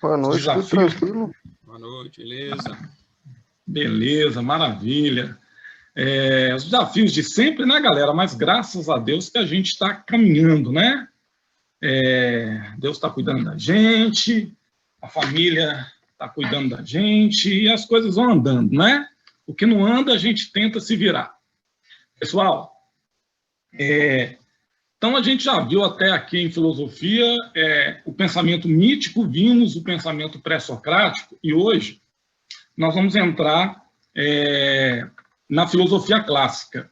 Boa noite, tudo desafios. tranquilo? Boa noite, beleza? Beleza, maravilha. Os desafios de sempre, né, galera? Mas graças a Deus que a gente está caminhando, né? Deus está cuidando da gente, a família está cuidando da gente e as coisas vão andando, né? O que não anda, a gente tenta se virar. Pessoal, então a gente já viu até aqui em filosofia o pensamento mítico, vimos o pensamento pré-socrático e hoje nós vamos entrar na filosofia clássica.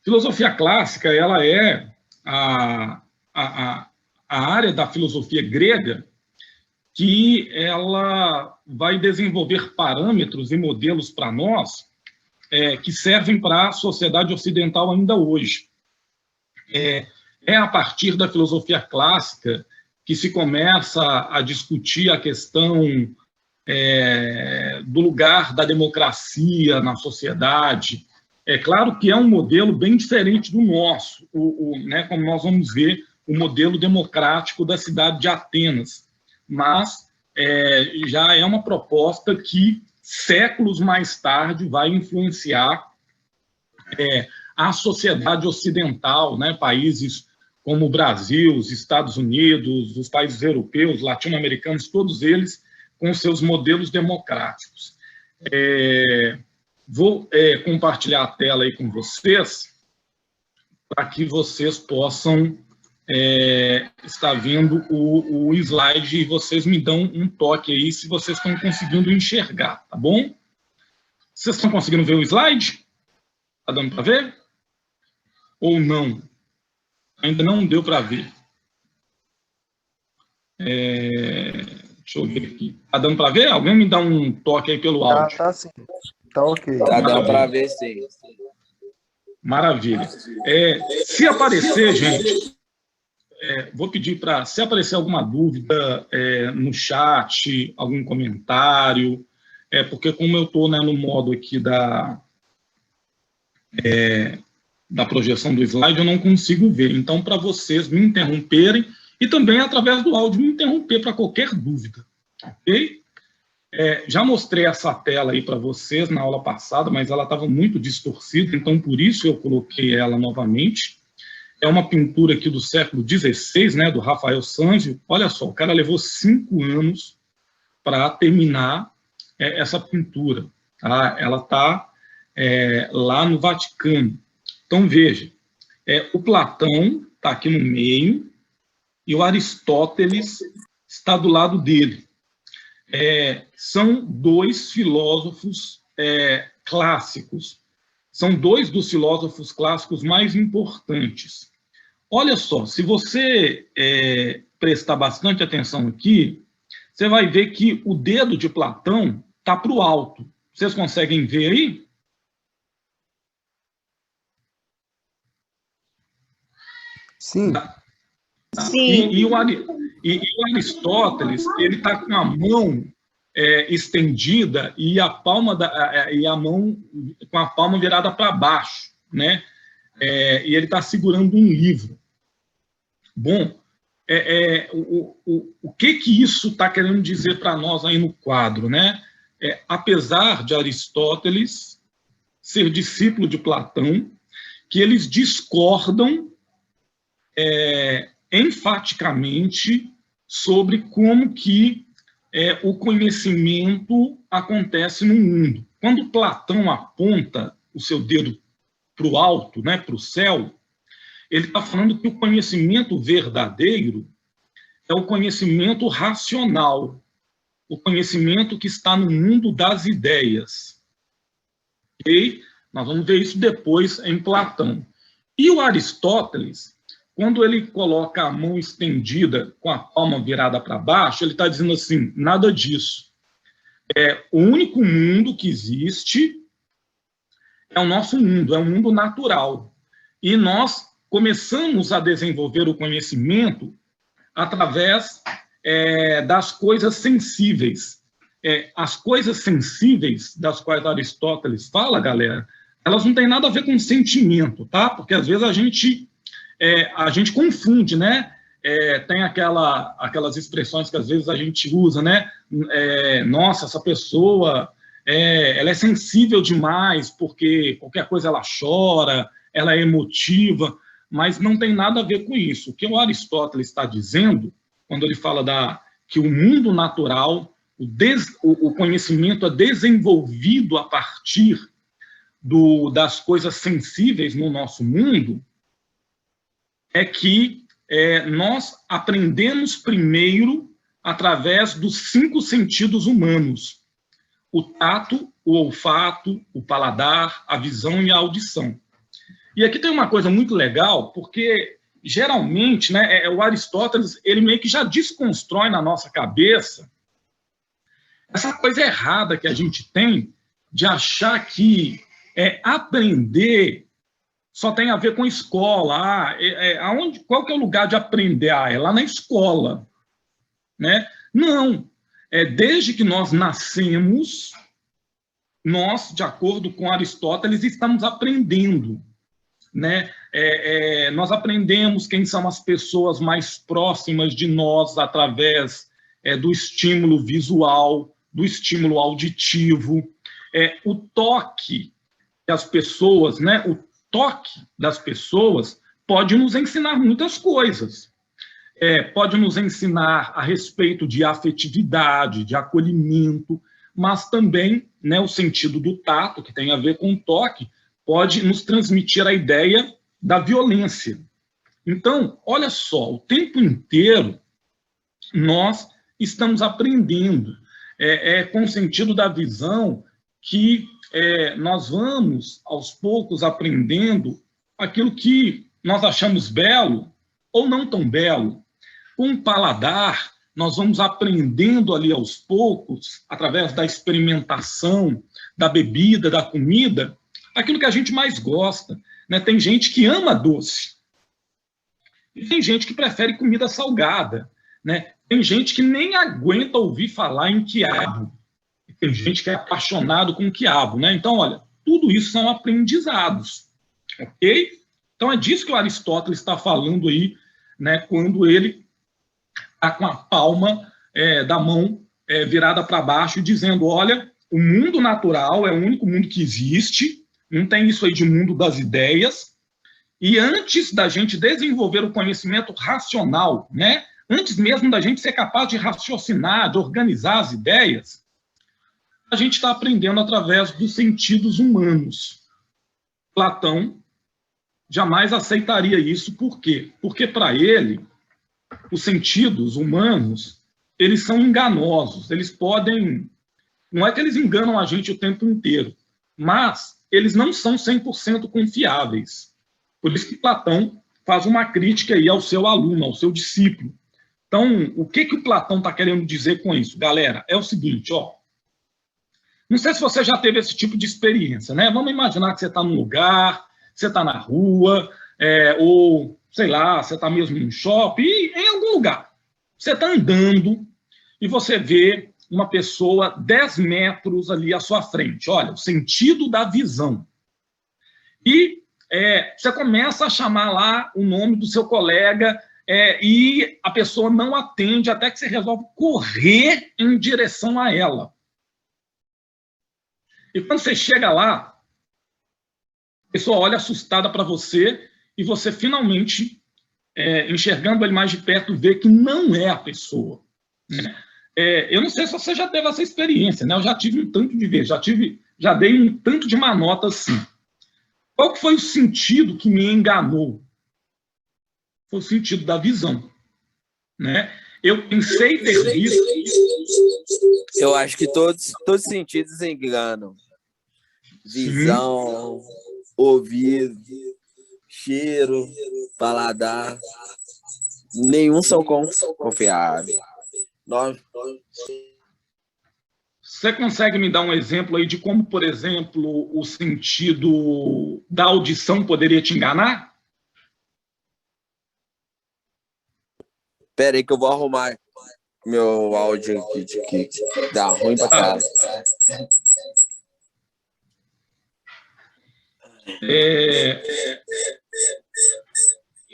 Filosofia clássica, ela é a área da filosofia grega que ela vai desenvolver parâmetros e modelos para nós que servem para a sociedade ocidental ainda hoje. É a partir da filosofia clássica que se começa a discutir a questão do lugar da democracia na sociedade. É claro que é um modelo bem diferente do nosso, né, como nós vamos ver, o modelo democrático da cidade de Atenas, mas já é uma proposta que séculos mais tarde vai influenciar a sociedade ocidental, né, países como o Brasil, os Estados Unidos, os países europeus, latino-americanos, todos eles com seus modelos democráticos. Vou compartilhar a tela aí com vocês, para que vocês possam estar vendo o slide e vocês me dão um toque aí se vocês estão conseguindo enxergar, tá bom? Vocês estão conseguindo ver o slide? Está dando para ver? Ou não? Ainda não deu para ver. Deixa eu ver aqui. Está dando para ver? Alguém me dá um toque aí pelo áudio. Tá sim. Tá ok. Tá dando para ver, sim. Maravilha. Se aparecer, gente, vou pedir para, se aparecer alguma dúvida no chat, algum comentário, porque como eu estou, né, no modo aqui da projeção do slide, eu não consigo ver. Então, para vocês me interromperem e também, através do áudio, me interromper para qualquer dúvida. Ok? Já mostrei essa tela aí para vocês na aula passada, mas ela estava muito distorcida, então por isso eu coloquei ela novamente. É uma pintura aqui do século XVI, né, do Rafael Sanzio. Olha só, o cara levou 5 anos para terminar essa pintura. Tá? Ela está lá no Vaticano. Então, veja, o Platão está aqui no meio e o Aristóteles está do lado dele. São 2 filósofos clássicos. São 2 dos filósofos clássicos mais importantes. Olha só, se você prestar bastante atenção aqui, você vai ver que o dedo de Platão está para o alto. Vocês conseguem ver aí? Sim. Sim. E o Aristóteles, ele está com a mão estendida e a mão com a palma virada para baixo, né? E ele está segurando um livro. Bom, o que isso está querendo dizer para nós aí no quadro, né? Apesar de Aristóteles ser discípulo de Platão, que eles discordam enfaticamente sobre como que o conhecimento acontece no mundo. Quando Platão aponta o seu dedo para o alto, né, para o céu, ele está falando que o conhecimento verdadeiro é o conhecimento racional, o conhecimento que está no mundo das ideias. Ok? Nós vamos ver isso depois em Platão. E o Aristóteles, quando ele coloca a mão estendida com a palma virada para baixo, ele está dizendo assim, nada disso. O único mundo que existe é o nosso mundo, é um mundo natural. E nós começamos a desenvolver o conhecimento através das coisas sensíveis. As coisas sensíveis das quais Aristóteles fala, galera, elas não têm nada a ver com sentimento, tá? Porque às vezes a gente confunde, né? tem aquelas expressões que às vezes a gente usa, né? Nossa, essa pessoa ela é sensível demais, porque qualquer coisa ela chora, ela é emotiva, mas não tem nada a ver com isso. O que o Aristóteles está dizendo, quando ele fala que o mundo natural, o conhecimento é desenvolvido a partir das coisas sensíveis no nosso mundo, é que nós aprendemos primeiro através dos 5 sentidos humanos: o tato, o olfato, o paladar, a visão e a audição. E aqui tem uma coisa muito legal, porque geralmente, né, o Aristóteles, ele meio que já desconstrói na nossa cabeça essa coisa errada que a gente tem de achar que aprender só tem a ver com escola. Qual que é o lugar de aprender? É lá na escola, né? Não. Desde que nós nascemos, nós, de acordo com Aristóteles, estamos aprendendo, né? Nós aprendemos quem são as pessoas mais próximas de nós através do estímulo visual, do estímulo auditivo, o toque das pessoas, né? O toque das pessoas pode nos ensinar muitas coisas. Pode nos ensinar a respeito de afetividade, de acolhimento, mas também, né, o sentido do tato, que tem a ver com o toque, pode nos transmitir a ideia da violência. Então, olha só, o tempo inteiro nós estamos aprendendo, com o sentido da visão que nós vamos, aos poucos, aprendendo aquilo que nós achamos belo ou não tão belo. Com o paladar, nós vamos aprendendo ali aos poucos, através da experimentação, da bebida, da comida, aquilo que a gente mais gosta, né? Tem gente que ama doce, e tem gente que prefere comida salgada, né? Tem gente que nem aguenta ouvir falar em quiabo, e tem gente que é apaixonado com quiabo, né? Então, olha, tudo isso são aprendizados, ok? Então, é disso que o Aristóteles está falando aí, né, quando ele está com a palma da mão virada para baixo e dizendo, olha, o mundo natural é o único mundo que existe, não tem isso aí de mundo das ideias, e antes da gente desenvolver o conhecimento racional, né, antes mesmo da gente ser capaz de raciocinar, de organizar as ideias, a gente está aprendendo através dos sentidos humanos. Platão jamais aceitaria isso, por quê? Porque, para ele, os sentidos humanos, eles são enganosos, eles podem... Não é que eles enganam a gente o tempo inteiro, mas eles não são 100% confiáveis. Por isso que Platão faz uma crítica aí ao seu aluno, ao seu discípulo. Então, o que o Platão está querendo dizer com isso? Galera, é o seguinte, ó. Não sei se você já teve esse tipo de experiência, né? Vamos imaginar que você está num lugar, você está na rua, ou, sei lá, você está mesmo num shopping, em algum lugar. Você está andando e você vê uma pessoa 10 metros ali à sua frente. Olha, o sentido da visão. E você começa a chamar lá o nome do seu colega e a pessoa não atende até que você resolve correr em direção a ela. E quando você chega lá, a pessoa olha assustada para você e você finalmente, enxergando ele mais de perto, vê que não é a pessoa. Eu não sei se você já teve essa experiência, né? Eu já tive um tanto de vezes, já dei um tanto de manota assim. Qual que foi o sentido que me enganou? Foi o sentido da visão, né? Eu pensei ter visto... Eu acho que todos os sentidos enganam. Visão, ouvido, cheiro, paladar. Nenhum são confiáveis. Você consegue me dar um exemplo aí de como, por exemplo, o sentido da audição poderia te enganar? Espera aí que eu vou arrumar meu áudio aqui, que dá ruim pra caralho.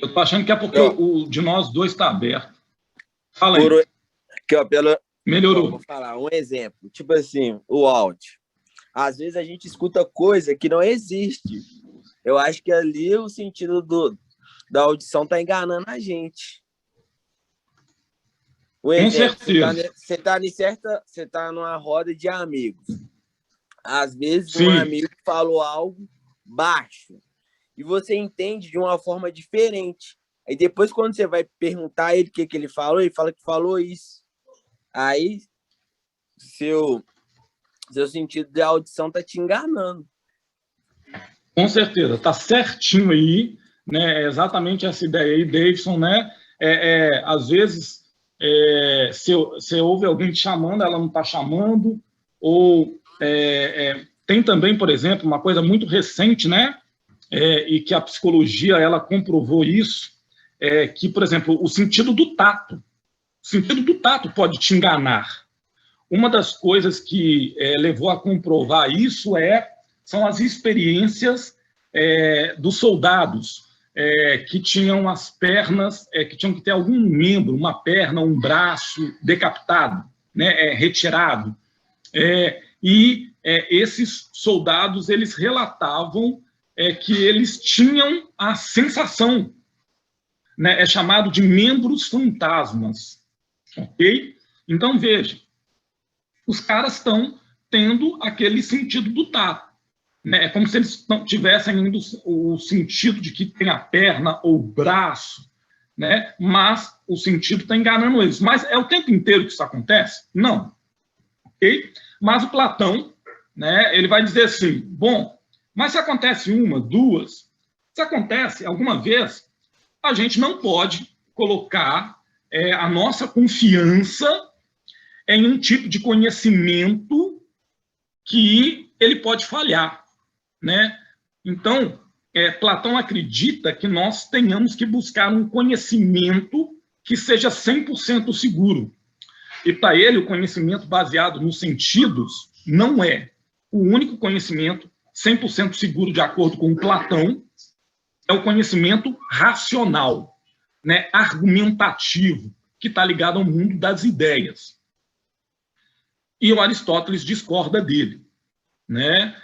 Eu estou achando que é porque o de nós dois está aberto. Fala aí. Aqui, ó, Melhorou. Vou falar um exemplo. Tipo assim, o áudio. Às vezes a gente escuta coisa que não existe. Eu acho que ali o sentido da audição está enganando a gente. Um exemplo, você tá numa roda de amigos. Às vezes um amigo falou algo baixo e você entende de uma forma diferente. Aí depois, quando você vai perguntar a ele o que ele falou, ele fala que falou isso. Aí seu sentido de audição tá te enganando. Com certeza, tá certinho aí, né? Exatamente essa ideia aí, Davidson, né? Às vezes, você ouve alguém te chamando, ela não está chamando, ou tem também, por exemplo, uma coisa muito recente, né? E que a psicologia ela comprovou isso, que, por exemplo, o sentido do tato. O sentido do tato pode te enganar. Uma das coisas que levou a comprovar isso são as experiências dos soldados que tinham as pernas, que tinham que ter algum membro, uma perna, um braço decapitado, né, retirado. E esses soldados, eles relatavam que eles tinham a sensação, né, é chamado de membros fantasmas, ok? Então, veja, os caras estão tendo aquele sentido do tato, né? É como se eles tivessem ainda o sentido de que tem a perna ou o braço, né? Mas o sentido está enganando eles. Mas é o tempo inteiro que isso acontece? Não. Ok? Mas o Platão, né, ele vai dizer assim, bom, mas se acontece uma, duas, se acontece alguma vez, a gente não pode colocar a nossa confiança em um tipo de conhecimento que ele pode falhar, né? Então, Platão acredita que nós tenhamos que buscar um conhecimento que seja 100% seguro. E para ele, o conhecimento baseado nos sentidos não é o único conhecimento 100% seguro, de acordo com Platão, é o conhecimento racional, né, argumentativo, que está ligado ao mundo das ideias. E o Aristóteles discorda dele, né?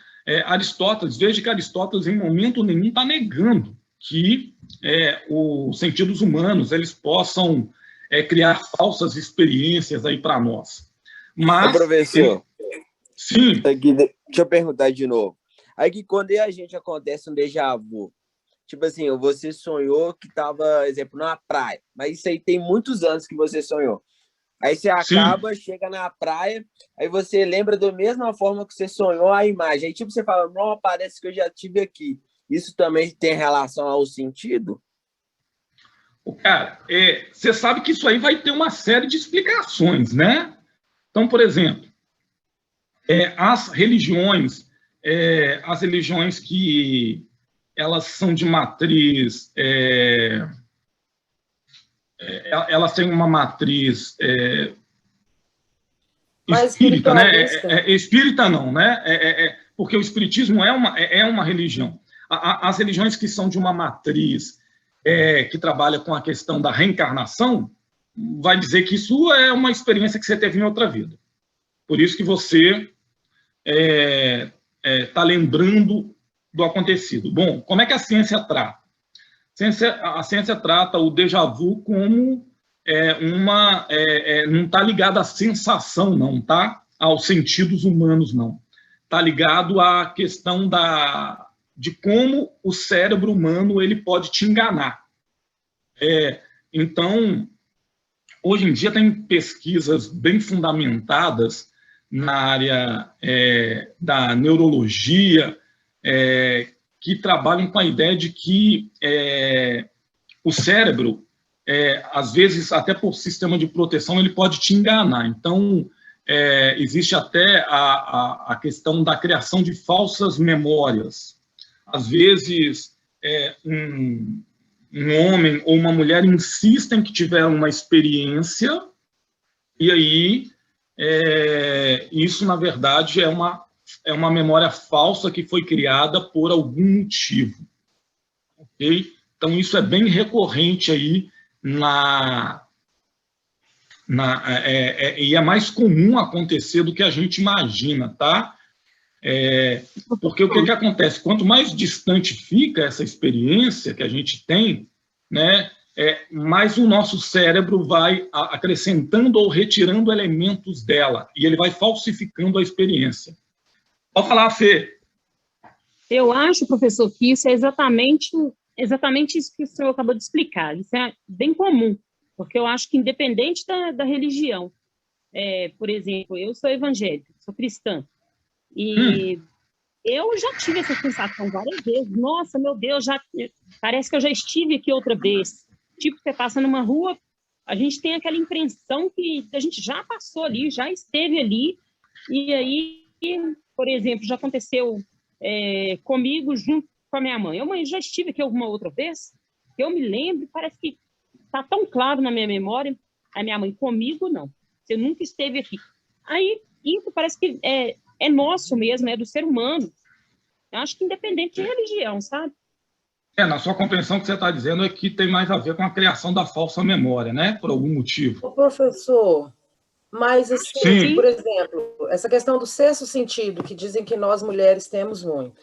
Veja que Aristóteles, em momento nenhum, está negando que os sentidos humanos eles possam criar falsas experiências aí para nós. Mas, professor, sim. Aqui, deixa eu perguntar de novo. Aí que quando a gente acontece um déjà vu, tipo assim, você sonhou que estava, exemplo, numa praia, mas isso aí tem muitos anos que você sonhou. Aí você acaba, chega na praia, aí você lembra da mesma forma que você sonhou a imagem. Aí tipo, você fala, não, parece que eu já tive aqui. Isso também tem relação ao sentido? Cara, você sabe que isso aí vai ter uma série de explicações, né? Então, por exemplo, as religiões que elas são de matriz... elas têm uma matriz espírita, né? Espírita não, né? Porque o espiritismo é uma religião. As religiões que são de uma matriz que trabalha com a questão da reencarnação, vai dizer que isso é uma experiência que você teve em outra vida. Por isso que você está lembrando do acontecido. Bom, como é que a ciência trata? A ciência trata o déjà vu como não está ligado à sensação, não, tá? Aos sentidos humanos, não. Está ligado à questão de como o cérebro humano ele pode te enganar. Então, hoje em dia tem pesquisas bem fundamentadas na área da neurologia, que trabalham com a ideia de que o cérebro, às vezes, até por sistema de proteção, ele pode te enganar. Então, existe até a questão da criação de falsas memórias. Às vezes, um homem ou uma mulher insistem que tiveram uma experiência, e aí isso, na verdade, é uma memória falsa que foi criada por algum motivo. Ok? Então, isso é bem recorrente aí e é mais comum acontecer do que a gente imagina, tá? Porque o que acontece? Quanto mais distante fica essa experiência que a gente tem, né, mais o nosso cérebro vai acrescentando ou retirando elementos dela, e ele vai falsificando a experiência. Pode falar, Fê. Eu acho, professor, que isso é exatamente isso que o senhor acabou de explicar. Isso é bem comum, porque eu acho que independente da religião, por exemplo, eu sou evangélica, sou cristã, e eu já tive essa sensação várias vezes. Nossa, meu Deus, parece que eu já estive aqui outra vez. Tipo, você passa numa rua, a gente tem aquela impressão que a gente já passou ali, já esteve ali, e aí, por exemplo, já aconteceu comigo junto com a minha mãe. Eu já estive aqui alguma outra vez, eu me lembro, parece que está tão claro na minha memória. A minha mãe, comigo, não. Você nunca esteve aqui. Aí, isso parece que é nosso mesmo, é do ser humano. Eu acho que independente de religião, sabe? Na sua compreensão, o que você está dizendo é que tem mais a ver com a criação da falsa memória, né? Por algum motivo. Ô, professor, mas assim, Sim. Por exemplo, essa questão do sexto sentido, que dizem que nós mulheres temos muito.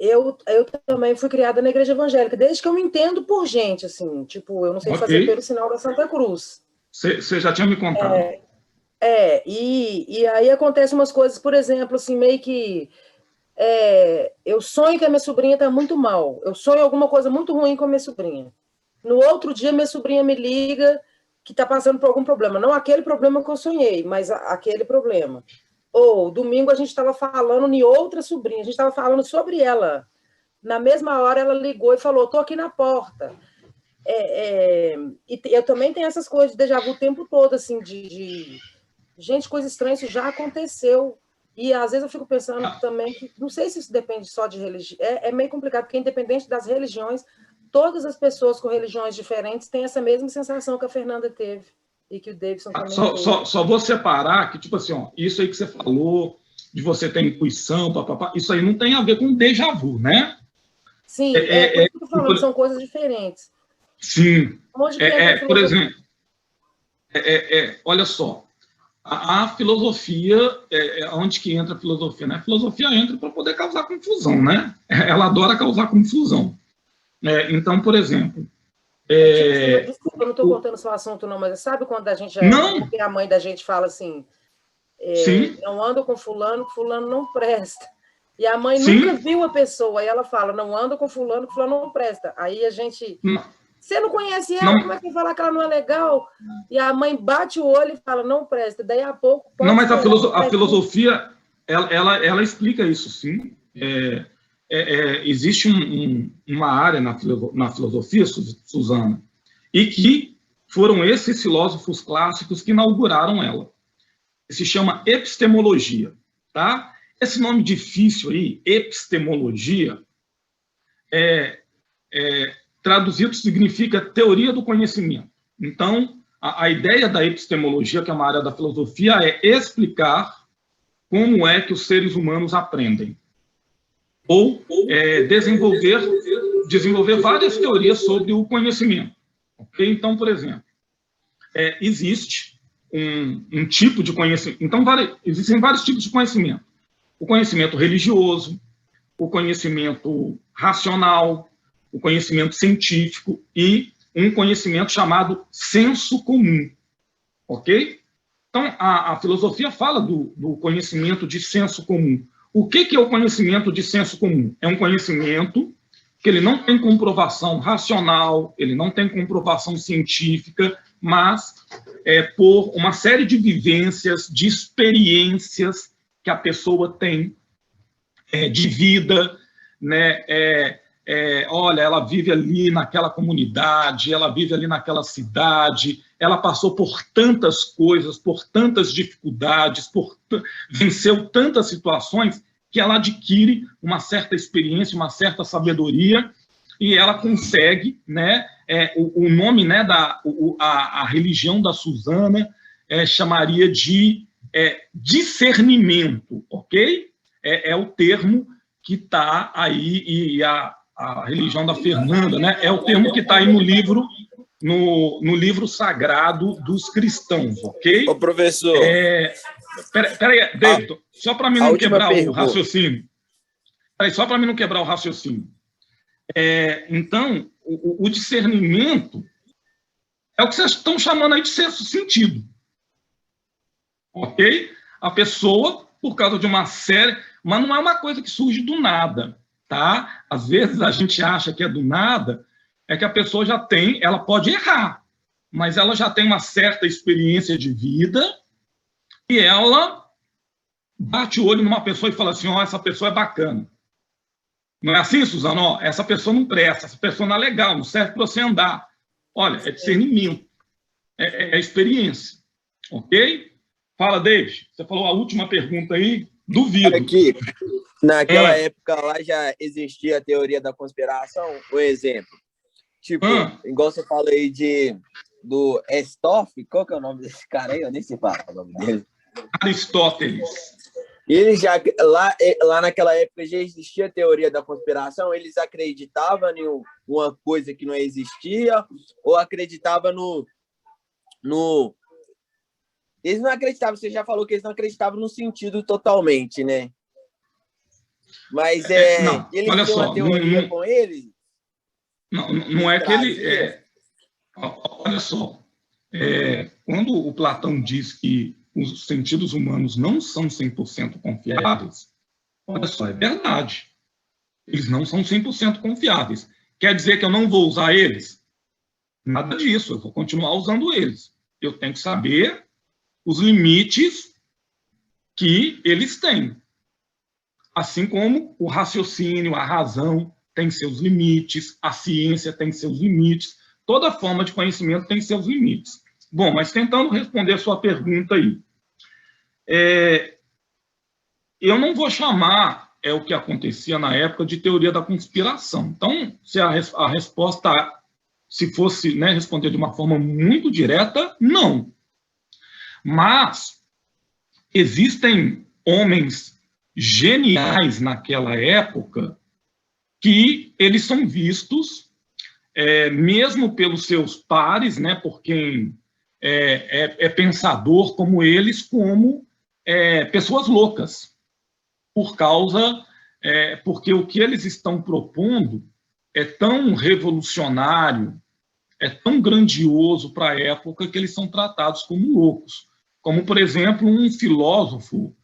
Eu também fui criada na igreja evangélica, desde que eu me entendo por gente, assim, tipo, eu não sei fazer pelo sinal da Santa Cruz. Você já tinha me contado. E aí acontecem umas coisas, por exemplo, assim, meio que eu sonho que a minha sobrinha está muito mal. Eu sonho alguma coisa muito ruim com a minha sobrinha. No outro dia, minha sobrinha me liga que está passando por algum problema. Não aquele problema que eu sonhei, mas aquele problema. Ou, domingo, a gente estava falando em outra sobrinha, a gente estava falando sobre ela. Na mesma hora, ela ligou e falou, estou aqui na porta. E eu também tenho essas coisas de déjà vu o tempo todo, assim, gente, coisa estranha, isso já aconteceu. E às vezes eu fico pensando também que, não sei se isso depende só de religião, é meio complicado, porque independente das religiões, todas as pessoas com religiões diferentes têm essa mesma sensação que a Fernanda teve e que o Davidson também teve. Só vou separar que, tipo assim, ó, isso aí que você falou, de você ter intuição, papapá, isso aí não tem a ver com déjà vu, né? Sim, por isso que eu tô falando, são coisas diferentes. Sim. Por exemplo, olha só, a filosofia, onde que entra a filosofia? Né? A filosofia entra para poder causar confusão, né? Ela adora causar confusão. Então, por exemplo... Desculpa, eu não estou cortando seu assunto, não, mas sabe quando a gente... Porque a mãe da gente fala assim, não ando com fulano, fulano não presta. E a mãe nunca viu a pessoa, aí ela fala, não ando com fulano, fulano não presta. Aí a gente... Você não conhece ela, como é que vai falar que ela não é legal? E a mãe bate o olho e fala, não presta. Daí a pouco... Não, mas a filosofia, ela explica isso, sim. Existe uma área na filosofia, Suzana, e que foram esses filósofos clássicos que inauguraram ela. Se chama epistemologia, tá? Esse nome difícil aí, epistemologia, traduzido significa teoria do conhecimento. Então, a ideia da epistemologia, que é uma área da filosofia, é explicar como é que os seres humanos aprendem. Ou desenvolver várias teorias sobre o conhecimento. Okay? Então, por exemplo, existe um tipo de conhecimento. Então, existem vários tipos de conhecimento. O conhecimento religioso, o conhecimento racional, o conhecimento científico e um conhecimento chamado senso comum. Ok? Então, a filosofia fala do conhecimento de senso comum. O que é o conhecimento de senso comum? É um conhecimento que ele não tem comprovação racional, ele não tem comprovação científica, mas por uma série de vivências, de experiências que a pessoa tem de vida, né? Olha, ela vive ali naquela comunidade, ela vive ali naquela cidade, ela passou por tantas coisas, por tantas dificuldades, venceu tantas situações, que ela adquire uma certa experiência, uma certa sabedoria, e ela consegue, né, o nome, né, a religião da Suzana chamaria de discernimento, ok? É o termo que está aí, e a religião da Fernanda, né? É o termo que está aí no livro, no livro sagrado dos cristãos, ok? Ô, professor. Peraí, David, só para mim não quebrar o raciocínio. Peraí, só para mim não quebrar o raciocínio. Então, o discernimento é o que vocês estão chamando aí de sexto sentido. Ok? A pessoa, por causa de uma série... Mas não é uma coisa que surge do nada, tá? Às vezes a gente acha que é do nada, é que a pessoa já tem... Ela pode errar, mas ela já tem uma certa experiência de vida e ela bate o olho numa pessoa e fala assim, ó, essa pessoa é bacana. Não é assim, Suzana? Ó, essa pessoa não presta, essa pessoa não é legal, não serve para você andar. Olha, é discernimento, é experiência, ok? Fala, David, você falou a última pergunta aí, duvido. Aqui, naquela época lá já existia a teoria da conspiração, um exemplo. Tipo, igual você fala aí do Estoff, qual que é o nome desse cara aí? Eu nem sei falar o nome dele. Aristóteles. Ele já, lá naquela época já existia a teoria da conspiração, eles acreditavam em uma coisa que não existia, ou acreditavam Eles não acreditavam, você já falou que eles não acreditavam no sentido totalmente, né? Mas não, eles olha têm só, uma teoria com eles? Não é que ele... olha só, quando o Platão diz que os sentidos humanos não são 100% confiáveis, olha só, é verdade. Eles não são 100% confiáveis. Quer dizer que eu não vou usar eles? Nada disso, eu vou continuar usando eles. Eu tenho que saber os limites que eles têm. Assim como o raciocínio, a razão tem seus limites, a ciência tem seus limites, toda forma de conhecimento tem seus limites. Bom, mas tentando responder a sua pergunta aí, eu não vou chamar o que acontecia na época de teoria da conspiração. Então, se a resposta, se fosse, né, responder de uma forma muito direta, não. Mas existem homens geniais naquela época que eles são vistos, mesmo pelos seus pares, né, por quem é pensador como eles, como pessoas loucas, porque o que eles estão propondo é tão revolucionário, é tão grandioso para a época que eles são tratados como loucos. Como, por exemplo, um filósofo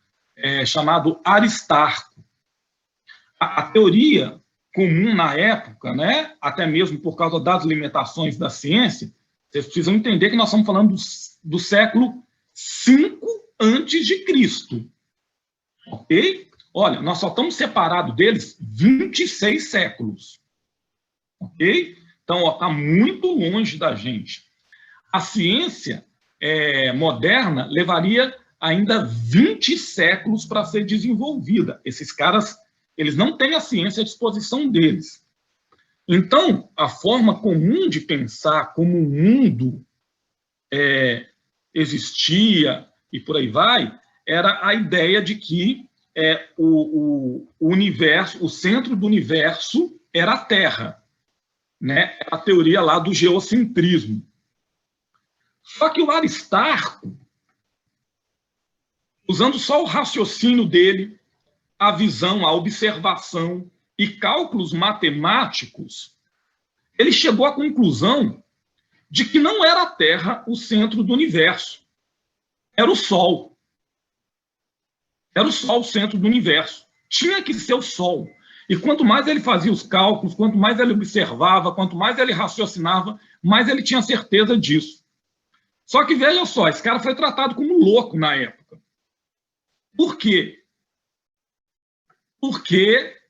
chamado Aristarco. A teoria comum na época, né, até mesmo por causa das limitações da ciência, vocês precisam entender que nós estamos falando do século V a.C., ok? Olha, nós só estamos separados deles 26 séculos, ok? Então, está muito longe da gente. A ciência moderna levaria ainda 20 séculos para ser desenvolvida. Esses caras, eles não têm a ciência à disposição deles. Então, a forma comum de pensar como o mundo existia e por aí vai, era a ideia de que o universo, o centro do universo era a Terra, né? A teoria lá do geocentrismo. Só que o Aristarco, usando só o raciocínio dele, a visão, a observação e cálculos matemáticos, ele chegou à conclusão de que não era a Terra o centro do universo, era o Sol. Era o Sol o centro do universo. Tinha que ser o Sol. E quanto mais ele fazia os cálculos, quanto mais ele observava, quanto mais ele raciocinava, mais ele tinha certeza disso. Só que, veja só, esse cara foi tratado como louco na época. Por quê? Porque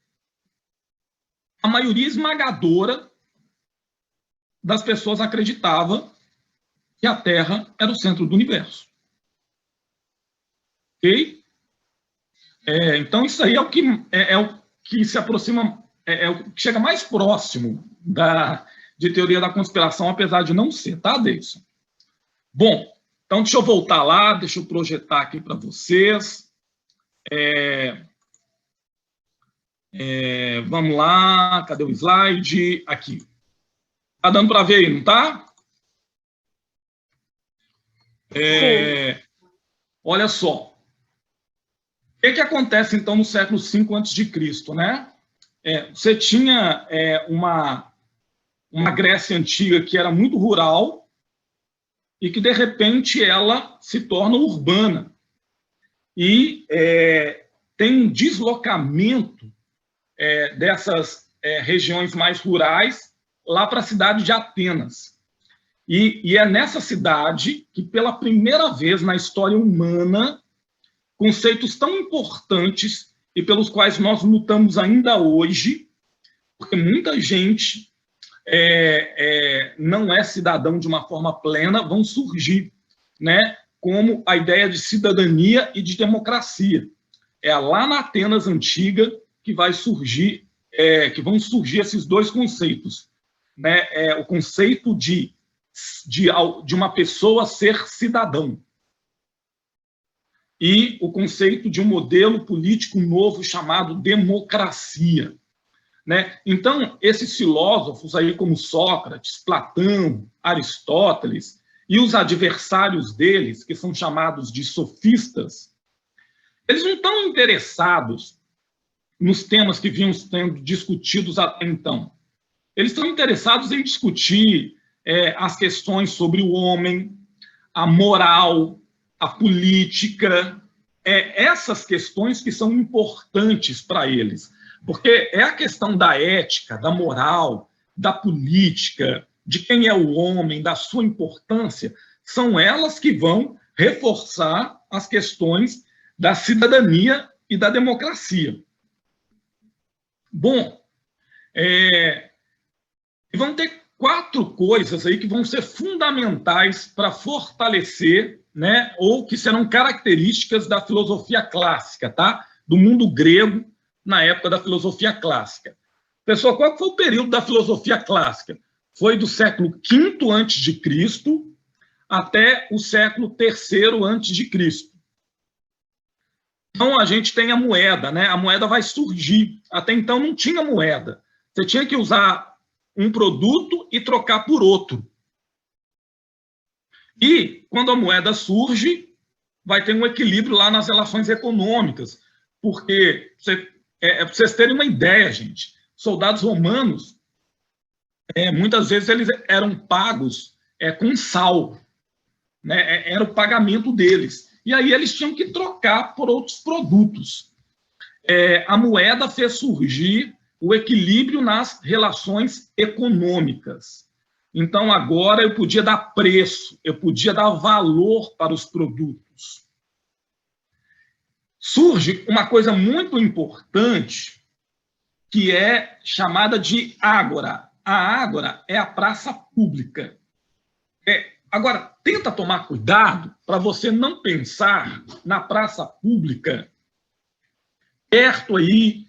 a maioria esmagadora das pessoas acreditava que a Terra era o centro do universo. Ok? Então, isso aí é o que se aproxima, o que chega mais próximo de teoria da conspiração, apesar de não ser, tá, Deison? Bom, então deixa eu voltar lá, deixa eu projetar aqui para vocês. Vamos lá, cadê o slide? Aqui. Tá dando para ver aí, não tá? Olha só. O que acontece, então, no século V a.C., né? Você tinha uma Grécia antiga que era muito rural e que, de repente, ela se torna urbana. E tem um deslocamento dessas regiões mais rurais lá para a cidade de Atenas. E é nessa cidade que, pela primeira vez na história humana, conceitos tão importantes e pelos quais nós lutamos ainda hoje, porque muita gente não é cidadão de uma forma plena, vão surgir, né, como a ideia de cidadania e de democracia. É lá na Atenas antiga que vai surgir, que vão surgir esses dois conceitos, né? O conceito de uma pessoa ser cidadão e o conceito de um modelo político novo chamado democracia, né? Então, esses filósofos aí como Sócrates, Platão, Aristóteles e os adversários deles, que são chamados de sofistas, eles não estão interessados nos temas que vinham sendo discutidos até então. Eles estão interessados em discutir as questões sobre o homem, a moral, a política, essas questões que são importantes para eles, porque é a questão da ética, da moral, da política, de quem é o homem, da sua importância, são elas que vão reforçar as questões da cidadania e da democracia. Bom, vão ter 4 coisas aí que vão ser fundamentais para fortalecer, né, ou que serão características da filosofia clássica, tá? Do mundo grego na época da filosofia clássica. Pessoal, qual foi o período da filosofia clássica? Foi do século V a.C. até o século III a.C. Então, a gente tem a moeda, né? A moeda vai surgir. Até então, não tinha moeda. Você tinha que usar um produto e trocar por outro. E, quando a moeda surge, vai ter um equilíbrio lá nas relações econômicas. Porque, para vocês terem uma ideia, gente, soldados romanos, muitas vezes eles eram pagos com sal, né? Era o pagamento deles. E aí eles tinham que trocar por outros produtos. A moeda fez surgir o equilíbrio nas relações econômicas. Então, agora eu podia dar preço, eu podia dar valor para os produtos. Surge uma coisa muito importante, que é chamada de ágora. A ágora é a praça pública. Agora, tenta tomar cuidado para você não pensar na praça pública perto aí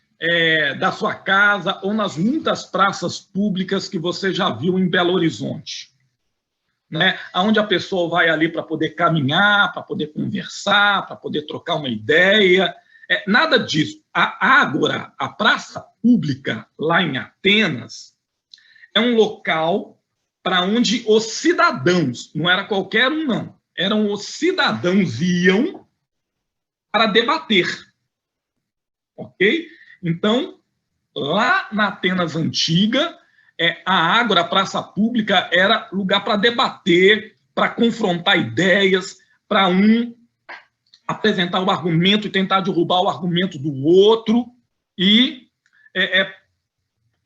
da sua casa ou nas muitas praças públicas que você já viu em Belo Horizonte, né? Onde a pessoa vai ali para poder caminhar, para poder conversar, para poder trocar uma ideia. Nada disso. A ágora, a praça pública lá em Atenas, é um local para onde os cidadãos, não era qualquer um, não, eram os cidadãos iam para debater. Ok? Então, lá na Atenas antiga, a ágora, a praça pública, era lugar para debater, para confrontar ideias, para um apresentar o argumento e tentar derrubar o argumento do outro. E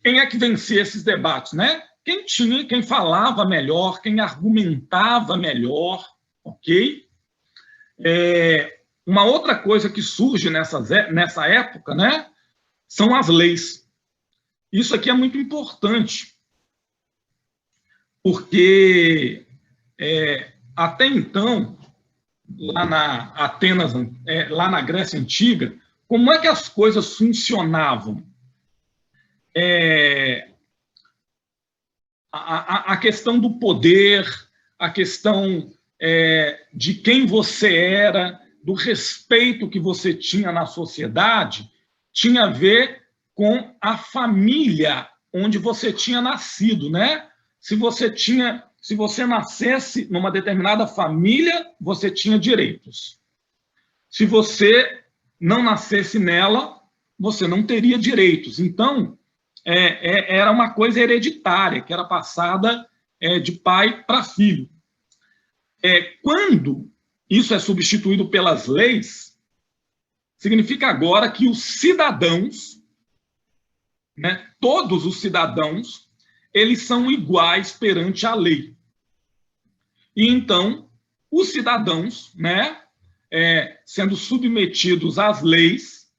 quem é que vencia esses debates, né? Quem falava melhor, quem argumentava melhor, ok? Uma outra coisa que surge nessa época, né, são as leis. Isso aqui é muito importante, porque até então, lá na Atenas, lá na Grécia Antiga, como é que as coisas funcionavam? A questão do poder, a questão de quem você era, do respeito que você tinha na sociedade, tinha a ver com a família onde você tinha nascido, né? Se você nascesse numa determinada família, você tinha direitos. Se você não nascesse nela, você não teria direitos. Então, era uma coisa hereditária, que era passada de pai para filho. Quando isso é substituído pelas leis, significa agora que os cidadãos, né, todos os cidadãos, eles são iguais perante a lei. E então, os cidadãos, né, sendo submetidos às leis,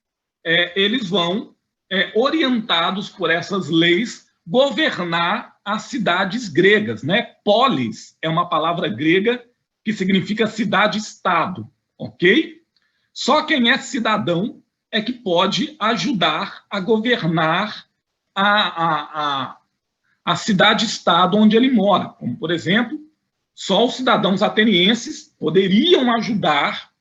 eles vão, orientados por essas leis, governar as cidades gregas, né? Polis é uma palavra grega que significa cidade-estado, ok? Só quem é cidadão é que pode ajudar a governar a cidade-estado onde ele mora. Como, por exemplo, só os cidadãos atenienses poderiam ajudar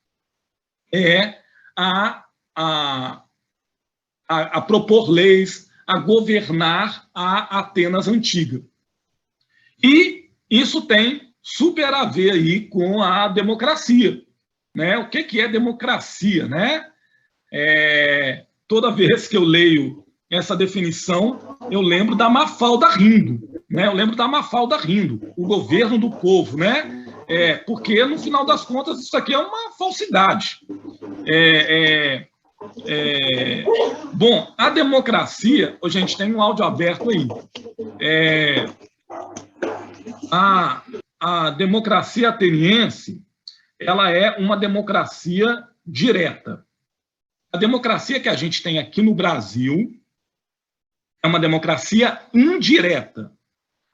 a propor leis, a governar a Atenas antiga. E isso tem super a ver aí com a democracia, né? O que é democracia, né? Toda vez que eu leio essa definição, eu lembro da Mafalda rindo, né? Eu lembro da Mafalda rindo, o governo do povo, né? Porque, no final das contas, isso aqui é uma falsidade. Bom, a democracia, a gente tem um áudio aberto aí. A democracia ateniense, ela é uma democracia direta. A democracia que a gente tem aqui no Brasil é uma democracia indireta.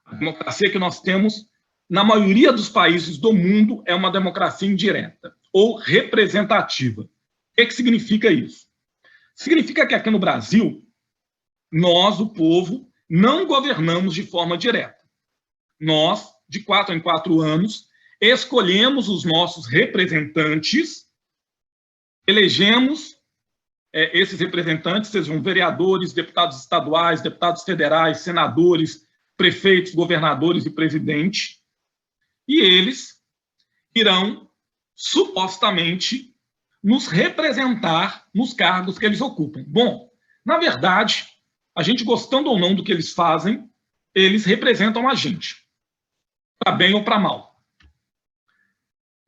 A democracia que nós temos na maioria dos países do mundo é uma democracia indireta ou representativa. O que significa isso? Significa que aqui no Brasil, nós, o povo, não governamos de forma direta. Nós, de 4 em 4 anos, escolhemos os nossos representantes, elegemos esses representantes, sejam vereadores, deputados estaduais, deputados federais, senadores, prefeitos, governadores e presidente, e eles irão, supostamente, nos representar nos cargos que eles ocupam. Bom, na verdade, a gente gostando ou não do que eles fazem, eles representam a gente, para bem ou para mal.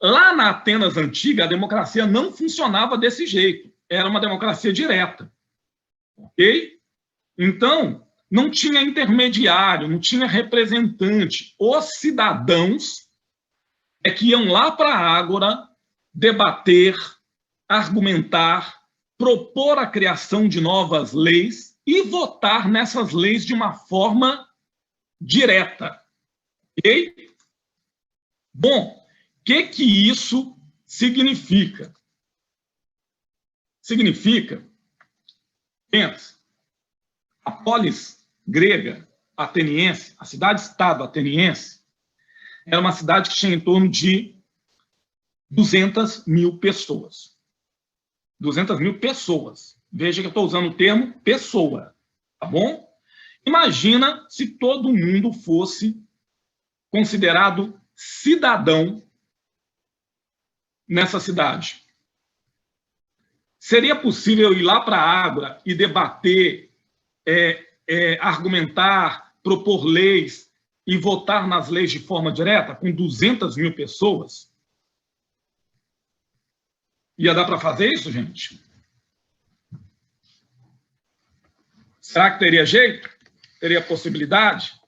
Lá na Atenas antiga, a democracia não funcionava desse jeito. Era uma democracia direta. Ok? Então, não tinha intermediário, não tinha representante. Os cidadãos que iam lá para a Ágora debater, argumentar, propor a criação de novas leis e votar nessas leis de uma forma direta. Ok? Bom, o que isso significa? Significa, pensa, a polis grega ateniense, a cidade-estado ateniense, era uma cidade que tinha em torno de 200 mil pessoas. 200 mil pessoas. Veja que eu estou usando o termo pessoa, tá bom? Imagina se todo mundo fosse considerado cidadão nessa cidade. Seria possível ir lá para a Ágora e debater, argumentar, propor leis e votar nas leis de forma direta com 200 mil pessoas? Ia dar para fazer isso, gente? Será que teria jeito? Teria possibilidade?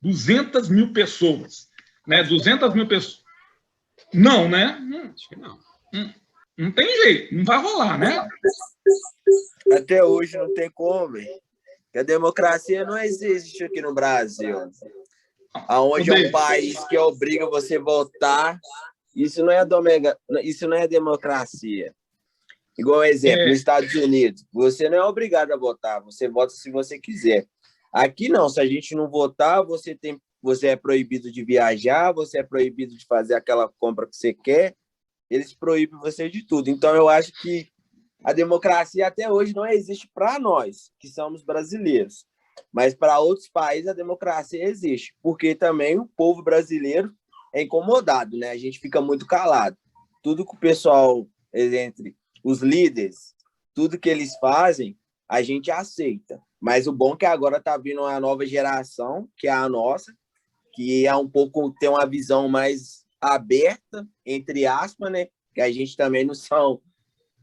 200 mil pessoas. Né? 200 mil pessoas. Não, né? Acho que não. Não tem jeito, não vai rolar, né? Até hoje não tem como, hein? A democracia não existe aqui no Brasil. Aonde é um país que obriga você a votar, isso não é democracia. Igual exemplo, nos Estados Unidos, você não é obrigado a votar, você vota se você quiser. Aqui não, se a gente não votar, você é proibido de viajar, você é proibido de fazer aquela compra que você quer, eles proíbem você de tudo. Então, eu acho que a democracia até hoje não existe para nós, que somos brasileiros. Mas para outros países a democracia existe, porque também o povo brasileiro é incomodado, né? A gente fica muito calado. Tudo que o pessoal, entre os líderes, tudo que eles fazem, a gente aceita. Mas o bom é que agora está vindo uma nova geração, que é a nossa, que é um pouco, tem uma visão mais aberta, entre aspas, né? Que a gente também não são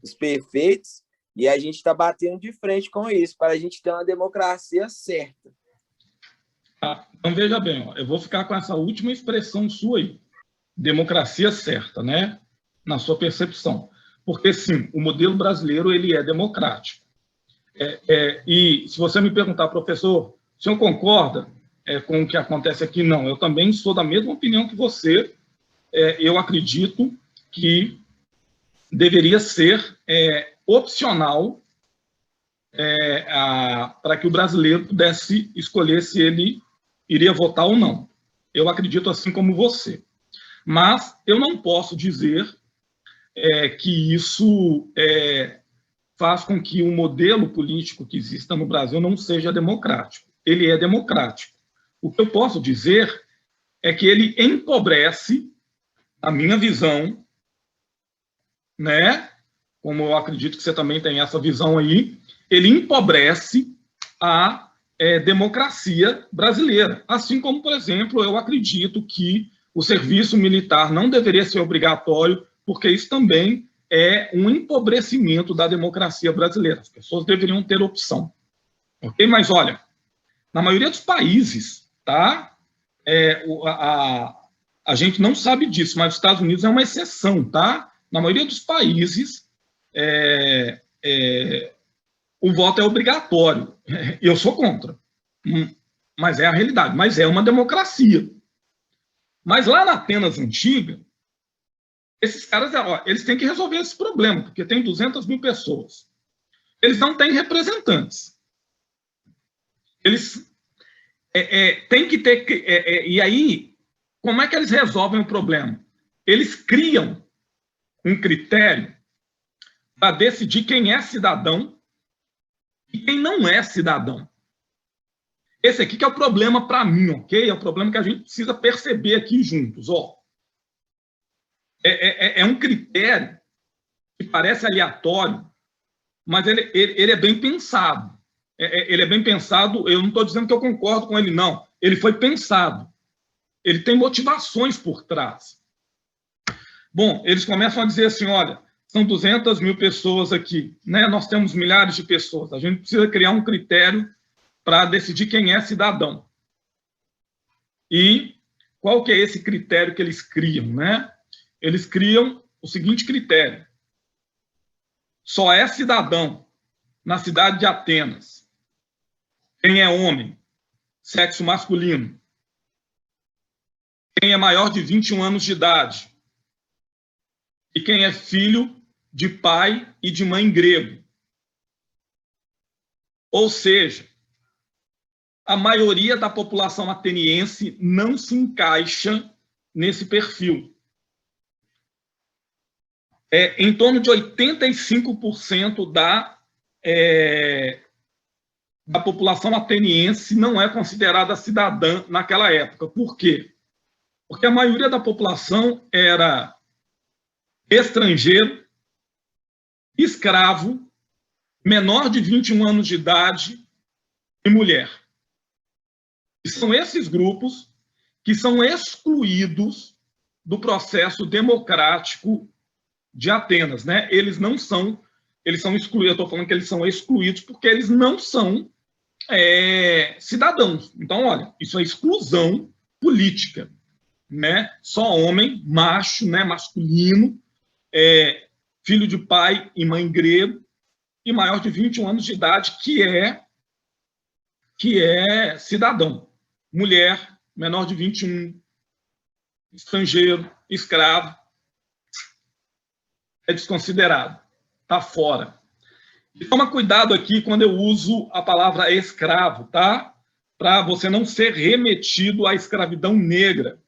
os perfeitos, e a gente está batendo de frente com isso, para a gente ter uma democracia certa. Então, veja bem, ó, eu vou ficar com essa última expressão sua aí, democracia certa, né? Na sua percepção. Porque, sim, o modelo brasileiro ele é democrático. E se você me perguntar, professor, o senhor concorda com o que acontece aqui? Não, eu também sou da mesma opinião que você. Eu acredito que deveria ser opcional para que o brasileiro pudesse escolher se ele iria votar ou não. Eu acredito assim como você. Mas eu não posso dizer que isso faz com que o modelo político que exista no Brasil não seja democrático. Ele é democrático. O que eu posso dizer é que ele empobrece, a minha visão, né? Como eu acredito que você também tem essa visão aí, ele empobrece a democracia brasileira. Assim como, por exemplo, eu acredito que o serviço militar não deveria ser obrigatório, porque isso também é um empobrecimento da democracia brasileira. As pessoas deveriam ter opção. Ok? Mas, olha, na maioria dos países, tá? A gente não sabe disso, mas os Estados Unidos é uma exceção, tá? Na maioria dos países, o voto é obrigatório. Eu sou contra. Mas é a realidade. Mas é uma democracia. Mas lá na Atenas Antiga, esses caras, eles têm que resolver esse problema, porque tem 200 mil pessoas. Eles não têm representantes. Eles têm que ter... e aí, como é que eles resolvem o problema? Eles criam um critério para decidir quem é cidadão e quem não é cidadão. Esse aqui que é o problema para mim, ok? É o problema que a gente precisa perceber aqui juntos, ó. É um critério que parece aleatório, mas ele é bem pensado. Ele é bem pensado, eu não estou dizendo que eu concordo com ele, não. Ele foi pensado. Ele tem motivações por trás. Bom, eles começam a dizer assim, olha, são 200 mil pessoas aqui, né? Nós temos milhares de pessoas. A gente precisa criar um critério para decidir quem é cidadão. E qual que é esse critério que eles criam, né? Eles criam o seguinte critério. Só é cidadão na cidade de Atenas quem é homem, sexo masculino, quem é maior de 21 anos de idade e quem é filho de pai e de mãe grego. Ou seja, a maioria da população ateniense não se encaixa nesse perfil. Em torno de 85% da população ateniense não é considerada cidadã naquela época. Por quê? Porque a maioria da população era estrangeiro, escravo, menor de 21 anos de idade e mulher. E são esses grupos que são excluídos do processo democrático de Atenas, né? Eles são excluídos, eu estou falando que eles são excluídos porque eles não são cidadãos. Então, olha, isso é exclusão política, né? Só homem, macho, né? Masculino, filho de pai e mãe grego, e maior de 21 anos de idade, que é cidadão. Mulher, menor de 21, estrangeiro, escravo, é desconsiderado, está fora. E toma cuidado aqui quando eu uso a palavra escravo, tá? Para você não ser remetido à escravidão negra,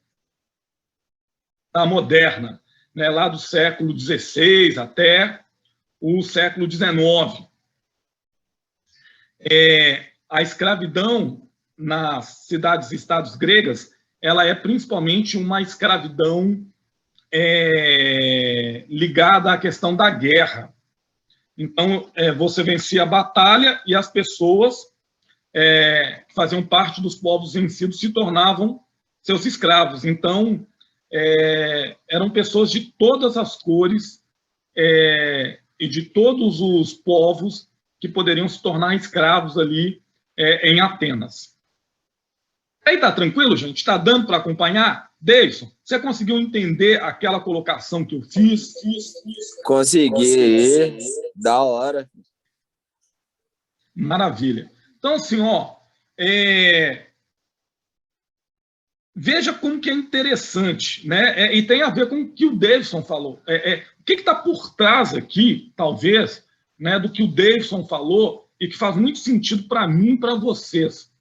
tá? Moderna, né? Lá do século XVI até o século XIX. A escravidão nas cidades e estados gregas, ela é principalmente uma escravidão ligada à questão da guerra. Então, você vencia a batalha e as pessoas que faziam parte dos povos vencidos se tornavam seus escravos. Então, eram pessoas de todas as cores e de todos os povos que poderiam se tornar escravos ali em Atenas. Aí tá tranquilo, gente? Está dando para acompanhar? Davidson, você conseguiu entender aquela colocação que eu fiz? Consegui. Da hora. Maravilha. Então, assim, ó, veja como que é interessante, né? E tem a ver com o que o Davidson falou. O que está por trás aqui, talvez, né, do que o Davidson falou e que faz muito sentido para mim e para vocês.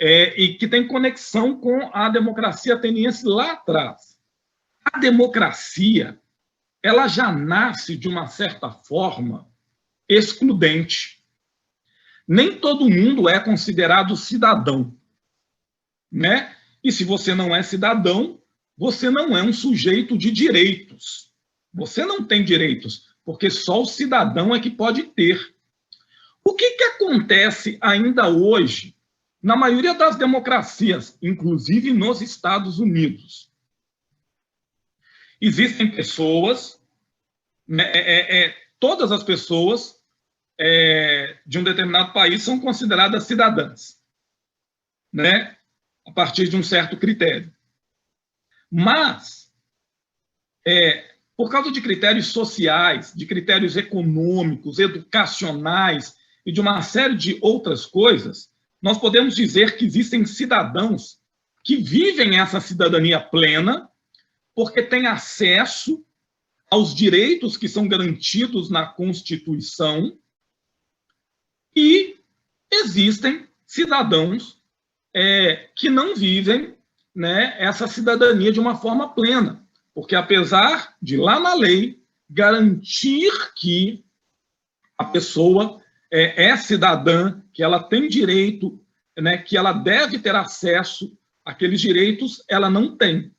E que tem conexão com a democracia ateniense lá atrás. A democracia, ela já nasce, de uma certa forma, excludente. Nem todo mundo é considerado cidadão, né? E se você não é cidadão, você não é um sujeito de direitos. Você não tem direitos, porque só o cidadão é que pode ter. O que acontece ainda hoje na maioria das democracias, inclusive nos Estados Unidos? Existem pessoas, todas as pessoas de um determinado país são consideradas cidadãs, né? A partir de um certo critério. Mas, por causa de critérios sociais, de critérios econômicos, educacionais e de uma série de outras coisas, nós podemos dizer que existem cidadãos que vivem essa cidadania plena porque têm acesso aos direitos que são garantidos na Constituição, e existem cidadãos que não vivem, né, essa cidadania de uma forma plena, porque apesar de lá na lei garantir que a pessoa é cidadã, que ela tem direito, né, que ela deve ter acesso àqueles direitos, ela não tem.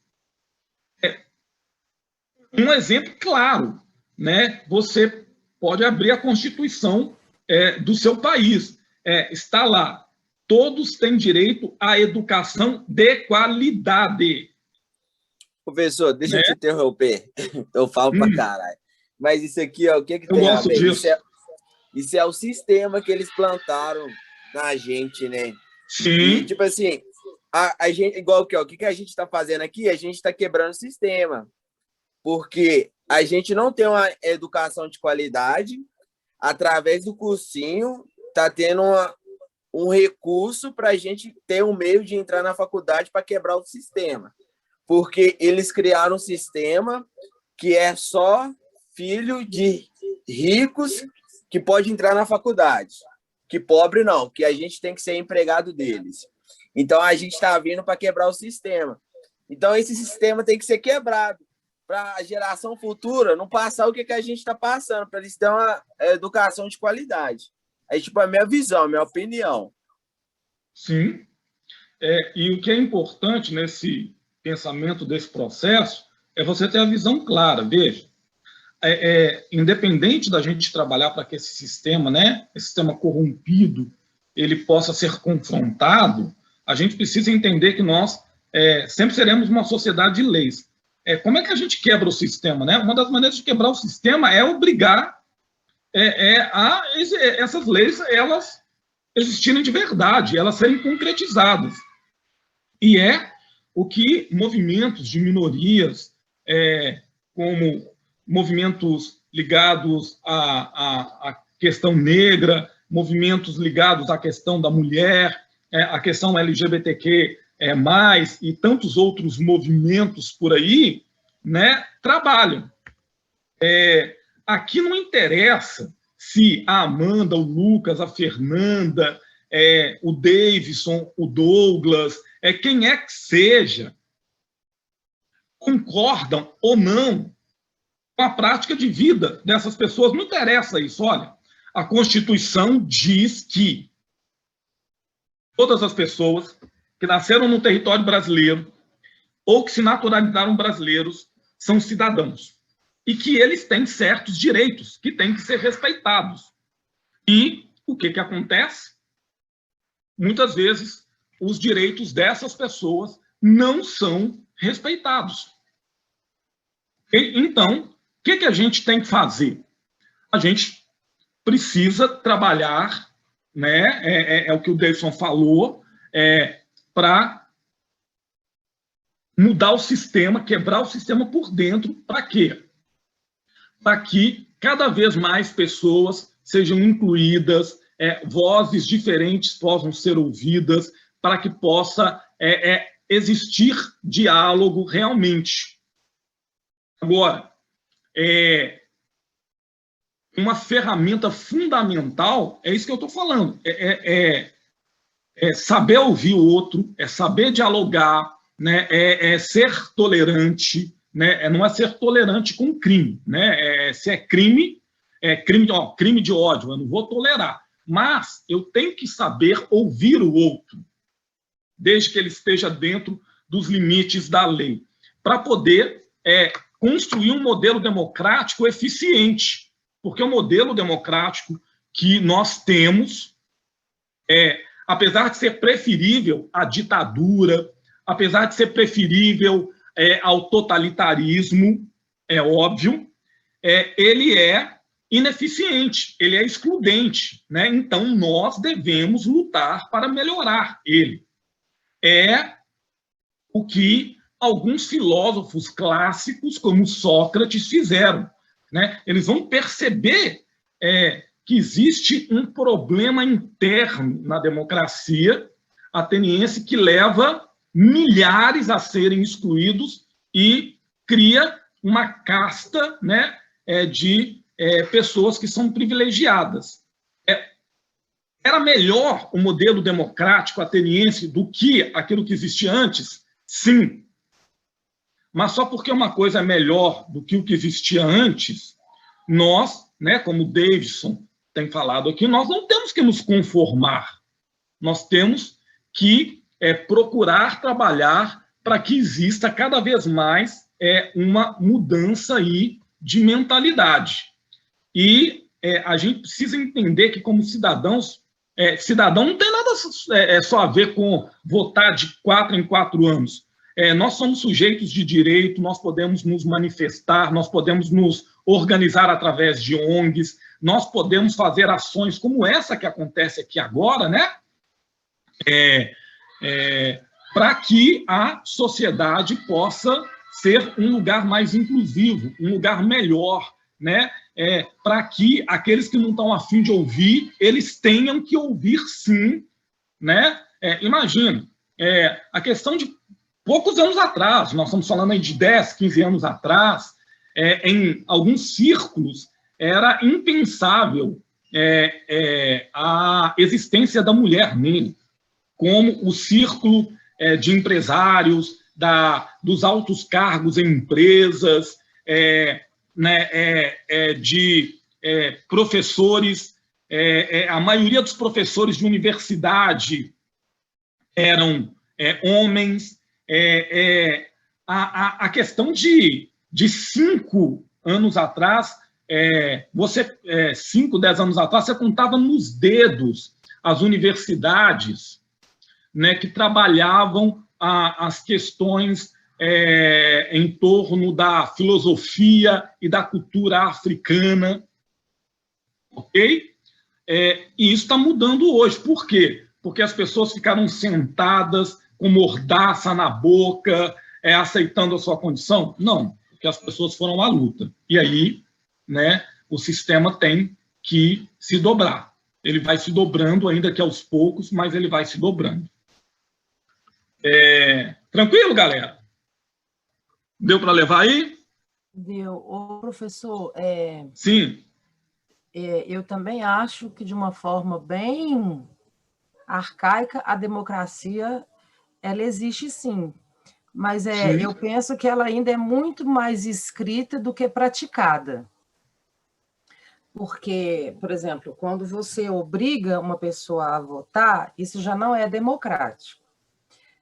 Um exemplo claro, né? Você pode abrir a Constituição do seu país. Está lá: todos têm direito à educação de qualidade. Professor, deixa eu te interromper. Eu falo pra caralho. Mas isso aqui, ó, o que tem a ver? Isso é o sistema que eles plantaram na gente, né? Sim. E, tipo assim, a gente, igual que, ó, o que a gente está fazendo aqui? A gente está quebrando o sistema. Porque a gente não tem uma educação de qualidade, através do cursinho, está tendo um recurso para a gente ter um meio de entrar na faculdade para quebrar o sistema. Porque eles criaram um sistema que é só filho de ricos que pode entrar na faculdade. Que pobre não, que a gente tem que ser empregado deles. Então, a gente está vindo para quebrar o sistema. Então, esse sistema tem que ser quebrado para a geração futura não passar o que a gente está passando, para eles terem uma educação de qualidade. É tipo a minha visão, a minha opinião. Sim. E o que é importante nesse pensamento, desse processo, é você ter a visão clara. Veja, independente da gente trabalhar para que esse sistema, né, esse sistema corrompido, ele possa ser confrontado, a gente precisa entender que nós sempre seremos uma sociedade de leis. Como é que a gente quebra o sistema, né? Uma das maneiras de quebrar o sistema é obrigar essas leis elas existirem de verdade, elas serem concretizadas. E o que movimentos de minorias, como movimentos ligados à questão negra, movimentos ligados à questão da mulher, à questão LGBTQ+, e tantos outros movimentos por aí, né, trabalham. Aqui não interessa se a Amanda, o Lucas, a Fernanda, o Davidson, o Douglas, quem é que seja, concordam ou não com a prática de vida dessas pessoas. Não interessa isso, olha. A Constituição diz que todas as pessoas que nasceram no território brasileiro ou que se naturalizaram brasileiros são cidadãos e que eles têm certos direitos que têm que ser respeitados. E o que acontece? Muitas vezes, os direitos dessas pessoas não são respeitados. Então, o que a gente tem que fazer? A gente precisa trabalhar, né? É o que o Davidson falou, para mudar o sistema, quebrar o sistema por dentro. Para quê? Para que cada vez mais pessoas sejam incluídas, vozes diferentes possam ser ouvidas, para que possa existir diálogo realmente. Agora, uma ferramenta fundamental, é isso que eu estou falando, saber ouvir o outro, saber dialogar, né, ser tolerante, né, não é ser tolerante com crime, né, se é crime, crime de ódio, eu não vou tolerar, mas eu tenho que saber ouvir o outro, desde que ele esteja dentro dos limites da lei, para poder construir um modelo democrático eficiente, porque o modelo democrático que nós temos, apesar de ser preferível à ditadura, apesar de ser preferível ao totalitarismo, é óbvio, ele é ineficiente, ele é excludente, né? Então, nós devemos lutar para melhorar ele. É o que alguns filósofos clássicos, como Sócrates, fizeram, né? Eles vão perceber que existe um problema interno na democracia ateniense que leva milhares a serem excluídos e cria uma casta, né, de pessoas que são privilegiadas. Era melhor o modelo democrático ateniense do que aquilo que existia antes? Sim. Mas só porque uma coisa é melhor do que o que existia antes, nós, né, como o Davidson tem falado aqui, nós não temos que nos conformar. Nós temos que procurar trabalhar para que exista cada vez mais uma mudança aí de mentalidade. E a gente precisa entender que, como cidadãos, cidadão não tem nada só a ver com votar de 4 em 4 anos. Nós somos sujeitos de direito, nós podemos nos manifestar, nós podemos nos organizar através de ONGs, nós podemos fazer ações como essa que acontece aqui agora, né? Para que a sociedade possa ser um lugar mais inclusivo, um lugar melhor, né? Para que aqueles que não estão a fim de ouvir, eles tenham que ouvir sim, né? Imagina, a questão de poucos anos atrás, nós estamos falando aí de 10, 15 anos atrás, em alguns círculos era impensável a existência da mulher nele, como o círculo de empresários, dos altos cargos em empresas, de professores, a maioria dos professores de universidade eram homens. A questão de 5 anos atrás, 5, 10 anos atrás, você contava nos dedos as universidades, né, que trabalhavam as questões em torno da filosofia e da cultura africana, ok? E isso está mudando hoje. Por quê? Porque as pessoas ficaram sentadas com mordaça na boca, aceitando a sua condição? Não, porque as pessoas foram à luta. E aí, né, o sistema tem que se dobrar. Ele vai se dobrando, ainda que aos poucos, mas ele vai se dobrando. Tranquilo, galera? Deu para levar aí? Deu. Ô, professor, Sim. Eu também acho que, de uma forma bem arcaica, a democracia ela existe sim. mas Sim. eu penso que ela ainda é muito mais escrita do que praticada. Porque, por exemplo, quando você obriga uma pessoa a votar, isso já não é democrático.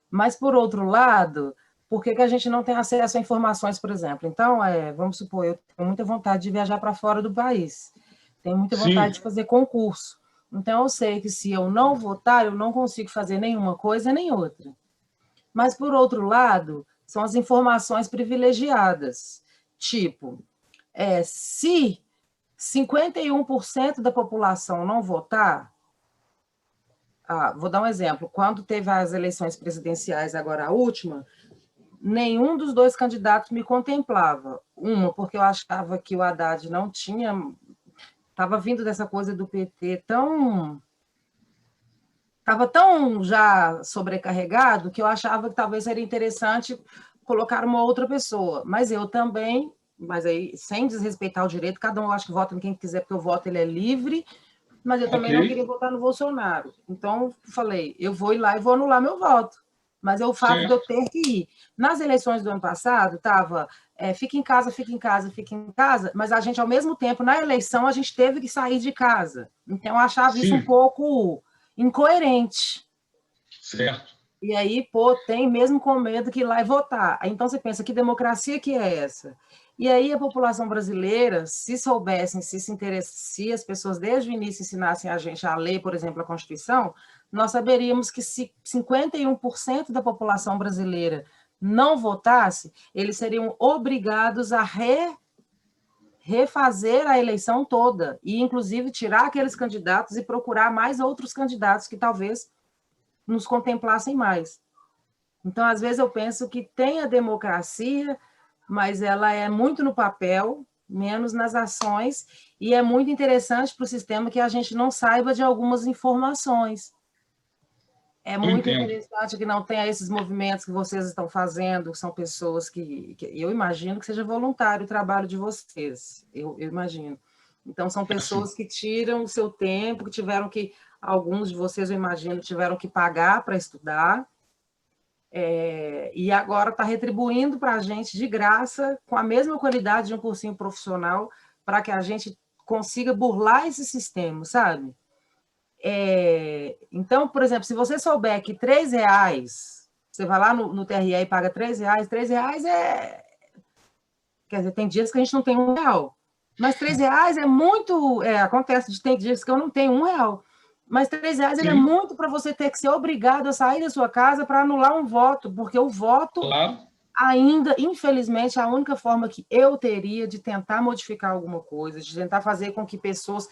Mas, por outro lado, por que a gente não tem acesso a informações, por exemplo? Então, vamos supor, eu tenho muita vontade de viajar para fora do país, tenho muita vontade de fazer concurso. Então, eu sei que se eu não votar, eu não consigo fazer nenhuma coisa nem outra. Mas, por outro lado, são as informações privilegiadas. Tipo, se 51% da população não votar, vou dar um exemplo, quando teve as eleições presidenciais, agora a última, nenhum dos dois candidatos me contemplava. Uma, porque eu achava que o Haddad não tinha... Estava vindo dessa coisa do PT estava tão já sobrecarregado que eu achava que talvez seria interessante colocar uma outra pessoa. Mas eu também, mas aí sem desrespeitar o direito, cada um acho que vota em quem quiser, porque o voto ele é livre, mas eu também não queria votar no Bolsonaro. Então, falei, eu vou ir lá e vou anular meu voto. Mas é o fato de eu ter que ir. Nas eleições do ano passado, estava fica em casa, fica em casa, fica em casa, mas a gente, ao mesmo tempo, na eleição, a gente teve que sair de casa. Então, eu achava isso um pouco incoerente. Certo. E aí, tem mesmo com medo que ir lá e votar. Então, você pensa, que democracia que é essa? E aí, a população brasileira, se soubessem, se as pessoas desde o início ensinassem a gente a ler, por exemplo, a Constituição, nós saberíamos que se 51% da população brasileira não votasse, eles seriam obrigados a refazer a eleição toda, e inclusive tirar aqueles candidatos e procurar mais outros candidatos que talvez nos contemplassem mais. Então, às vezes, eu penso que tem a democracia, mas ela é muito no papel, menos nas ações, e é muito interessante para o sistema que a gente não saiba de algumas informações. É muito interessante que não tenha esses movimentos que vocês estão fazendo, que são pessoas que eu imagino que seja voluntário o trabalho de vocês, eu imagino. Então, são pessoas que tiram o seu tempo, que tiveram que, alguns de vocês, eu imagino, tiveram que pagar para estudar, e agora está retribuindo para a gente de graça, com a mesma qualidade de um cursinho profissional, para que a gente consiga burlar esse sistema, sabe? Então, por exemplo, se você souber que R$3, você vai lá no TRE e paga R$3, R$3 quer dizer, tem dias que a gente não tem R$1, mas R$3 é muito... acontece, tem dias que eu não tenho R$1, mas R$3 ele é muito para você ter que ser obrigado a sair da sua casa para anular um voto, porque o voto ainda, infelizmente, é a única forma que eu teria de tentar modificar alguma coisa, de tentar fazer com que pessoas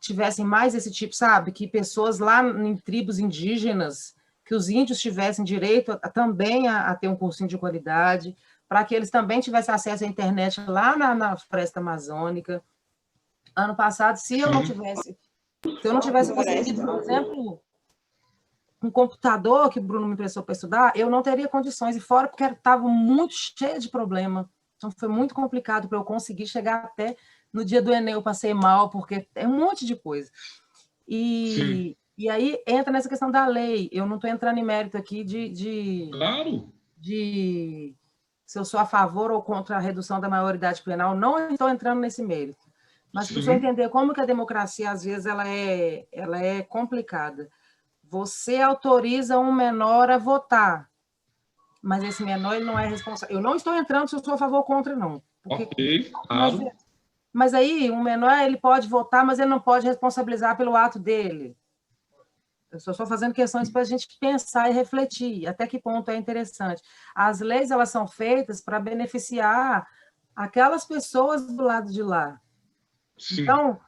tivessem mais esse tipo, sabe? Que pessoas lá em tribos indígenas, que os índios tivessem direito também a ter um cursinho de qualidade, para que eles também tivessem acesso à internet lá na floresta amazônica. Ano passado, se eu não tivesse conseguido, por exemplo, um computador que o Bruno me emprestou para estudar, eu não teria condições, e fora porque estava muito cheio de problema. Então, foi muito complicado para eu conseguir chegar até... No dia do Enem eu passei mal, porque é um monte de coisa. E aí entra nessa questão da lei. Eu não estou entrando em mérito aqui de se eu sou a favor ou contra a redução da maioridade penal. Não estou entrando nesse mérito. Mas para você entender como que a democracia, às vezes, ela é complicada. Você autoriza um menor a votar, mas esse menor ele não é responsável. Eu não estou entrando se eu sou a favor ou contra, não. Porque, claro. Mas aí, um menor, ele pode votar, mas ele não pode responsabilizar pelo ato dele. Eu só estou fazendo questões para a gente pensar e refletir, até que ponto é interessante. As leis, elas são feitas para beneficiar aquelas pessoas do lado de lá. Então,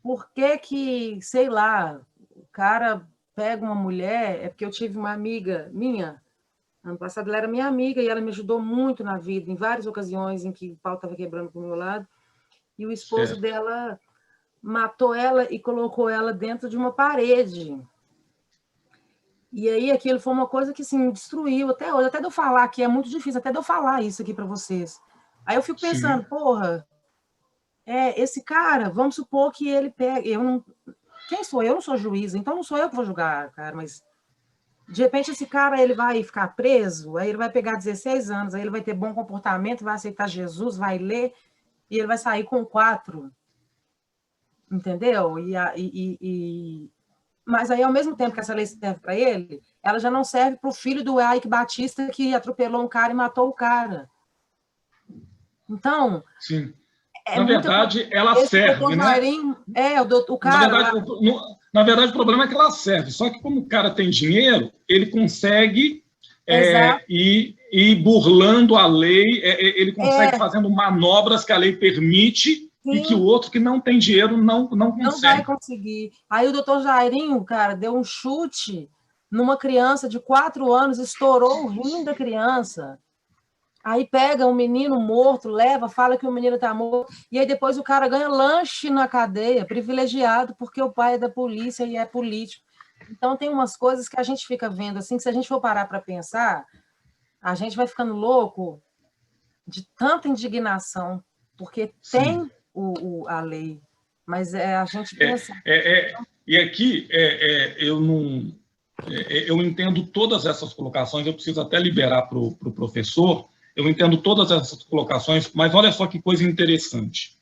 por que, sei lá, o cara pega uma mulher... É porque eu tive uma amiga minha, ano passado ela era minha amiga, e ela me ajudou muito na vida, em várias ocasiões em que o pau estava quebrando para o meu lado. E o esposo dela matou ela e colocou ela dentro de uma parede. E aí aquilo foi uma coisa que assim, me destruiu até hoje. Até de eu falar aqui, é muito difícil, até de eu falar isso aqui para vocês. Aí eu fico pensando, porra, esse cara, vamos supor que ele pega... Quem sou eu? Eu não sou juíza, então não sou eu que vou julgar, cara, mas De repente, esse cara ele vai ficar preso, aí ele vai pegar 16 anos, aí ele vai ter bom comportamento, vai aceitar Jesus, vai ler, e ele vai sair com 4. Entendeu? Mas aí, ao mesmo tempo que essa lei serve para ele, ela já não serve para o filho do Ike Batista que atropelou um cara e matou o cara. Então... Sim. Na verdade, ela serve, né? Jairinho, o cara... Na verdade, o problema é que ela serve. Só que como o cara tem dinheiro, ele consegue ir burlando a lei, ele consegue fazendo manobras que a lei permite. Sim. E que o outro que não tem dinheiro não consegue. Não vai conseguir. Aí o doutor Jairinho, cara, deu um chute numa criança de 4 anos, estourou o rim da criança. Aí pega um menino morto, leva, fala que o menino está morto, e aí depois o cara ganha lanche na cadeia, privilegiado, porque o pai é da polícia e é político. Então tem umas coisas que a gente fica vendo, assim, que se a gente for parar para pensar, a gente vai ficando louco de tanta indignação, porque tem a lei, mas a gente pensa... E aqui, eu entendo todas essas colocações, eu preciso até liberar para o professor, eu entendo todas essas colocações, mas olha só que coisa interessante.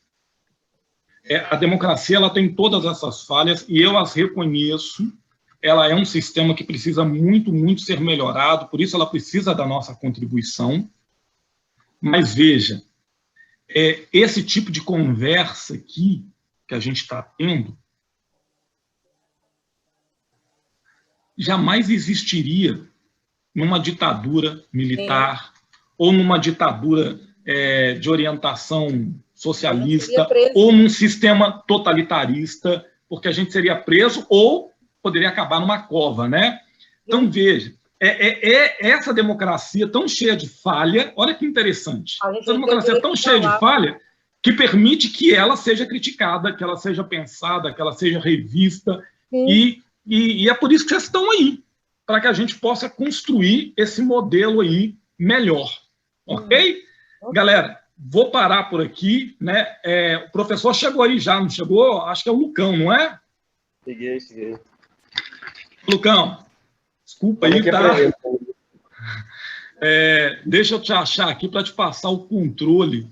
A democracia ela tem todas essas falhas, e eu as reconheço, ela é um sistema que precisa muito, muito ser melhorado, por isso ela precisa da nossa contribuição, mas veja, esse tipo de conversa aqui que a gente está tendo jamais existiria numa ditadura militar ou numa ditadura de orientação socialista ou num sistema totalitarista, porque a gente seria preso ou poderia acabar numa cova, né? Então, veja, essa democracia tão cheia de falha, olha que interessante, essa democracia tão cheia de falha que permite que ela seja criticada, que ela seja pensada, que ela seja revista, e é por isso que vocês estão aí, para que a gente possa construir esse modelo aí melhor, ok? Galera, vou parar por aqui, né? O professor chegou aí já, não chegou? Acho que é o Lucão, não é? Cheguei. Lucão, desculpa aí, tá? Deixa eu te achar aqui para te passar o controle.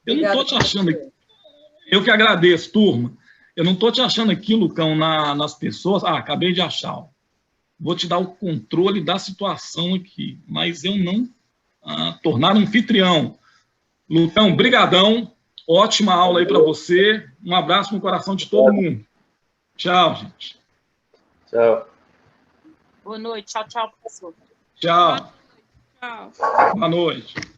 Eu não estou te achando aqui. Eu que agradeço, turma. Eu não estou te achando aqui, Lucão, nas pessoas. Acabei de achar. Ó. Vou te dar o controle da situação aqui, mas eu não tornar anfitrião. Lucão, brigadão. Ótima aula aí para você. Um abraço no coração de todo mundo. Tchau, gente. Tchau. Boa noite. Tchau, professor. Tchau. Tchau. Boa noite.